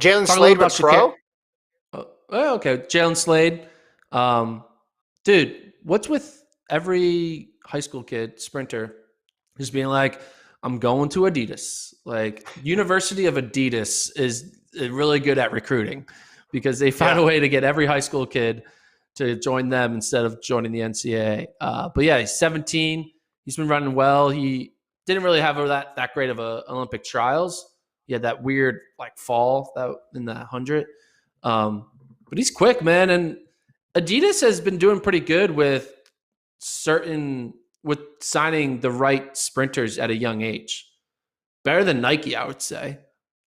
Jaylen Talk a little Slade about went Shakir. pro. Okay, Jaylen Slade. Um, dude, what's with every high school kid sprinter just being like, I'm going to Adidas. Like, University of Adidas is really good at recruiting because they find Yeah. a way to get every high school kid to join them instead of joining the NCAA. But yeah, he's 17. He's been running well. He didn't really have that great of a Olympic trials. He had that weird like fall that in the 100. But he's quick, man. And Adidas has been doing pretty good with signing the right sprinters at a young age. Better than Nike, I would say.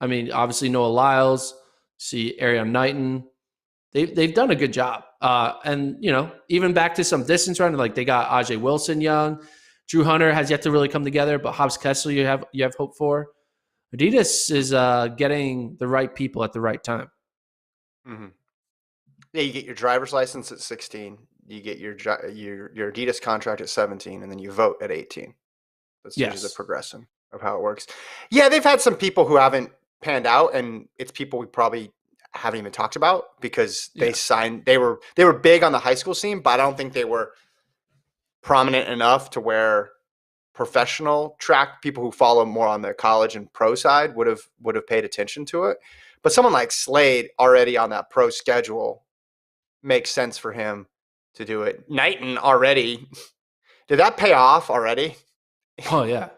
I mean, obviously Noah Lyles, see Ariane Knighton. They've done a good job. And even back to some distance running, like they got Ajay Wilson young. Drew Hunter has yet to really come together, but Hobbs Kessler you have hope for. Adidas is getting the right people at the right time. Mm-hmm. Yeah, you get your driver's license at 16. You get your Adidas contract at 17, and then you vote at 18. That's usually the Yes. progression of how it works. Yeah, they've had some people who haven't panned out, and it's people we probably haven't even talked about because they Yeah. signed. They were big on the high school scene, but I don't think they were prominent enough to where professional track people who follow more on the college and pro side would have paid attention to it. But someone like Slade already on that pro schedule makes sense for him to do it. Knighton already did that pay off already? Oh yeah.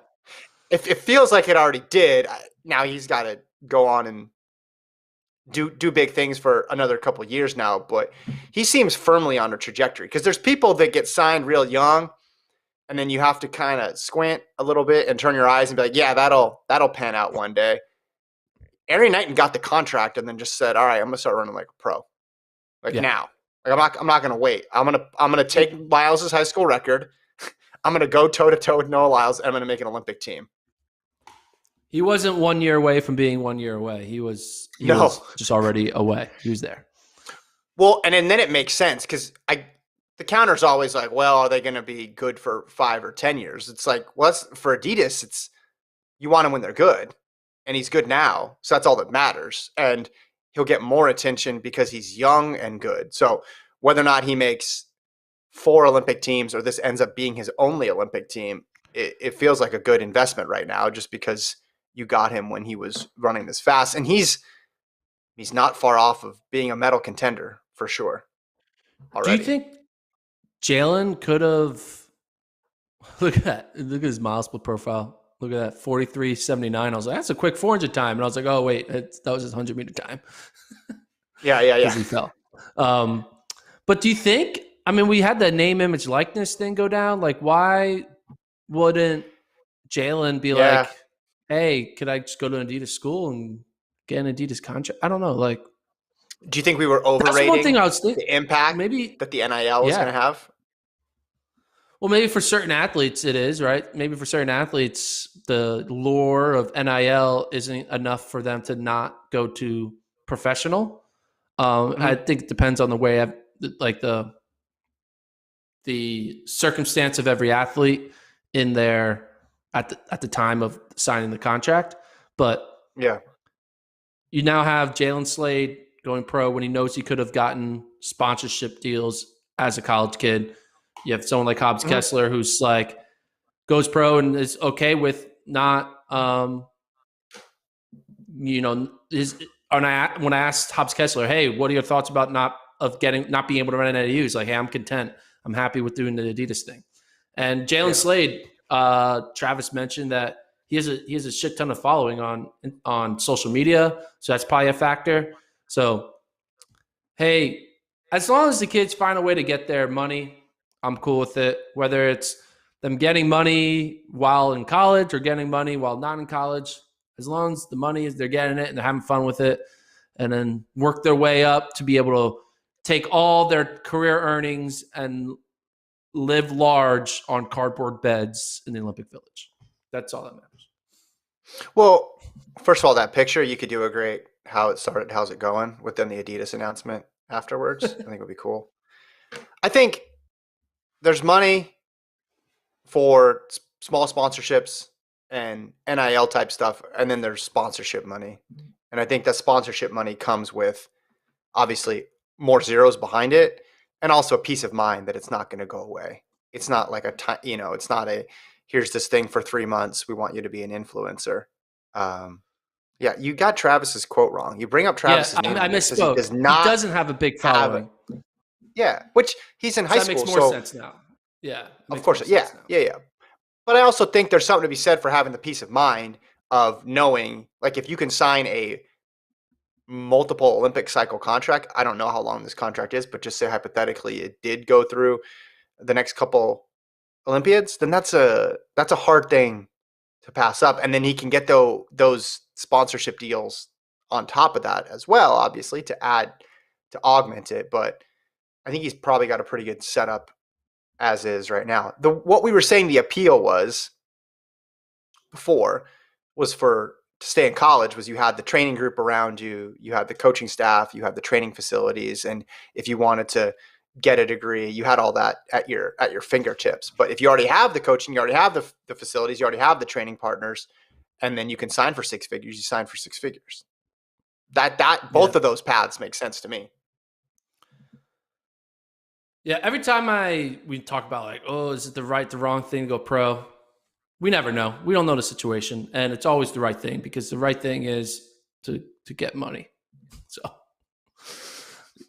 If it feels like it already did, now he's got to go on and do big things for another couple of years now. But he seems firmly on a trajectory because there's people that get signed real young, and then you have to kind of squint a little bit and turn your eyes and be like, yeah, that'll pan out one day. Ari Knighton got the contract and then just said, all right, I'm gonna start running like a pro, like Yeah. now. Like I'm not gonna wait. I'm gonna take Lyles' high school record. I'm gonna go toe to toe with Noah Lyles, and I'm gonna make an Olympic team. He wasn't 1 year away from being 1 year away. He No, was just already away. He was there. well, and then it makes sense because the counter's always like, well, are they going to be good for 5 or 10 years? It's like, well, for Adidas, it's you want them when they're good, and he's good now, so that's all that matters. And he'll get more attention because he's young and good. So whether or not he makes 4 Olympic teams or this ends up being his only Olympic team, it feels like a good investment right now, just because you got him when he was running this fast, and he's not far off of being a medal contender for sure Do you already. think Jaylen could have? Look at that. Look at his mile split profile. Look at that 43.79. I was like, that's a quick 400 time. And I was like, oh, wait, that was his 100-meter time Yeah, yeah, because yeah. he fell. Um, but do you think, I mean, we had the name, image, likeness thing go down. Like, why wouldn't Jaylen be Yeah. like, hey, could I just go to an Adidas school and get an Adidas contract? I don't know. Like, Do you think we were that's one thing overrating I was thinking. the impact Maybe, that the NIL was going yeah. to have? Well, maybe for certain athletes it is, right? Maybe for certain athletes, the lure of NIL isn't enough for them to not go to professional. I Mm-hmm. think it depends on the way, like the circumstance of every athlete in there at the time of signing the contract. But Yeah. you now have Jaylen Slade going pro when he knows he could have gotten sponsorship deals as a college kid. You have someone like Hobbs Mm-hmm. Kessler who's like goes pro and is okay with not, his. When I asked Hobbs Kessler, hey, what are your thoughts about not being able to run an AU? He's like, hey, I'm content. I'm happy with doing the Adidas thing. And Jaylen Yeah. Slade, Travis mentioned that he has a shit ton of following on social media, so that's probably a factor. So hey, as long as the kids find a way to get their money, I'm cool with it. Whether it's them getting money while in college or getting money while not in college, as long as the money is they're getting it and they're having fun with it, and then work their way up to be able to take all their career earnings and live large on cardboard beds in the Olympic Village. That's all that matters. Well, first of all, that picture, you could do a great how it started, how's it going, within the Adidas announcement afterwards. I think it would be cool. I think there's money for small sponsorships and NIL type stuff, and then there's sponsorship money. And I think that sponsorship money comes with obviously more zeros behind it, and also a peace of mind that it's not going to go away. It's not like it's not a here's this thing for 3 months. We want you to be an influencer. Um, yeah, you got Travis's quote wrong. You bring up Yeah, Travis's name I in there. It says he misspoke. does He not doesn't have a big have, following. yeah, which he's in high So that school. makes more So sense now. Yeah, it of makes course, more yeah, sense now. yeah, yeah. But I also think there's something to be said for having the peace of mind of knowing, like, if you can sign a multiple Olympic cycle contract. I don't know how long this contract is, but just say hypothetically it did go through the next couple Olympiads, then that's a hard thing to pass up. And then he can get those sponsorship deals on top of that as well, obviously, to augment it. But I think he's probably got a pretty good setup as is right now. What we were saying the appeal was before was for to stay in college was you had the training group around you, you had the coaching staff, you had the training facilities, and if you wanted to get a degree, you had all that at your fingertips. But if you already have the coaching, you already have the facilities, you already have the training partners, and then you can sign for six figures, you sign for six figures. That Yeah. both of those paths make sense to me. Yeah, every time we talk about like, oh, is it the wrong thing to go pro? We never know. We don't know the situation, and it's always the right thing because the right thing is to get money. So,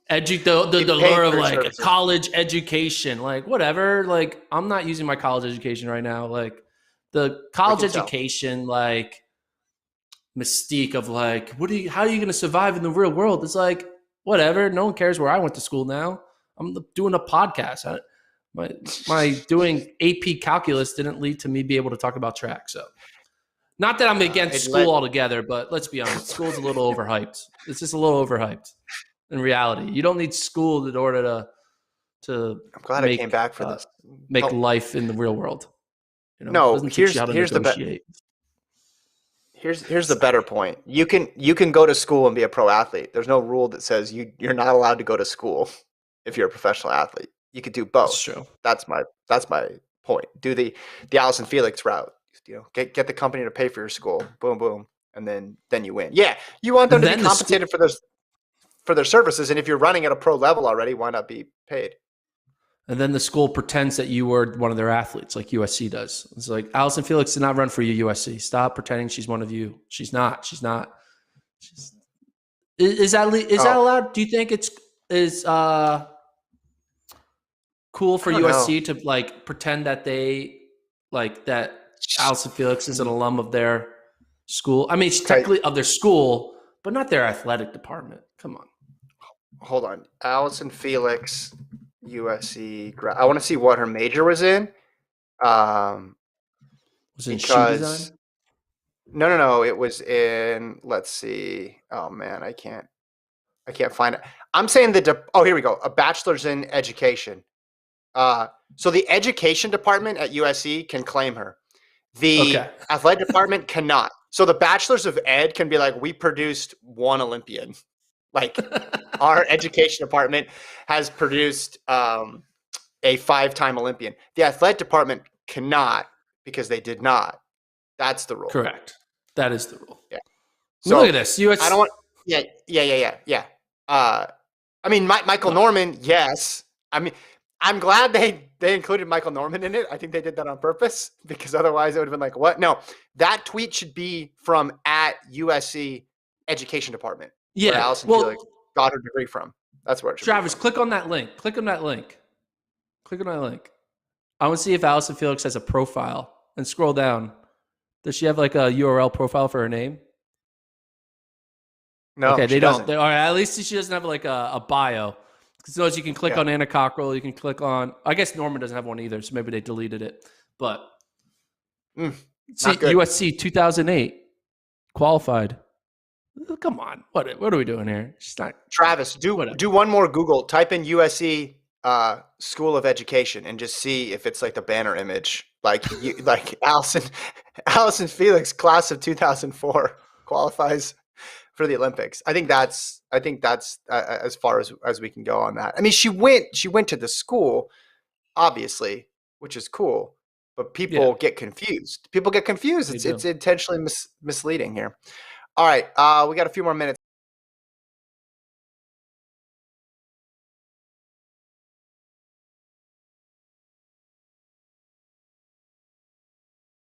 the lure of like a college education, like whatever. Like I'm not using my college education right now. Like the college education, like mystique of like, how are you going to survive in the real world? It's like whatever. No one cares where I went to school now. I'm doing a podcast. My doing AP calculus didn't lead to me be able to talk about track. So not that I'm against school altogether, but let's be honest, school's a little overhyped. It's just a little overhyped in reality. You don't need school in order to I'm glad I came back for this. Make life in the real world. No, doesn't teach you how to negotiate. Here's the better point. You can go to school and be a pro athlete. There's no rule that says you're not allowed to go to school if you're a professional athlete. You could do both. That's true. That's my point. Do the Allison Felix route. Get the company to pay for your school. Boom, boom, and then you win. Yeah, you want them to be compensated for their services, and if you're running at a pro level already, why not be paid? And then the school pretends that you were one of their athletes, like USC does. It's like, Allison Felix did not run for you, USC. Stop pretending she's one of you. She's not. Is that allowed? Do you think is cool for USC to like pretend that that Allison Felix is an alum of their school? I mean, she's technically of their school, but not their athletic department. Come on. Hold on. Allison Felix, USC. I want to see what her major was in. Was it in shoe design? No. It was in, let's see. Oh man, I can't find it. I'm saying here we go. A bachelor's in education. So the education department at USC can claim her. The athletic department cannot. So the bachelor's of ed can be like, we produced one Olympian. Like our education department has produced a 5-time Olympian. The athletic department cannot because they did not. That's the rule. Correct. That is the rule. Yeah. So look at this. I don't want. Yeah. I mean, Michael Norman. Yes. I mean, I'm glad they included Michael Norman in it. I think they did that on purpose because otherwise it would have been like, what? No, that tweet should be from at USC Education Department. Yeah. Where Allison Felix got her degree from. That's where it should Travis, click on that link. Click on that link. I want to see if Allison Felix has a profile and scroll down. Does she have like a URL profile for her name? No, okay, they don't. Or at least she doesn't have like a bio. Because you can click on Anna Cockrell. You can click on. I guess Norman doesn't have one either, so maybe they deleted it. But see, USC 2008 qualified. Come on, what are we doing here? She's not. Travis, do one more Google. Type in USC School of Education and just see if it's like the banner image, like Allison Felix, class of 2004, qualifies for the Olympics. I think that's as far as we can go on that. I mean, she went to the school, obviously, which is cool, but people get confused. It's intentionally misleading here. All right. We got a few more minutes.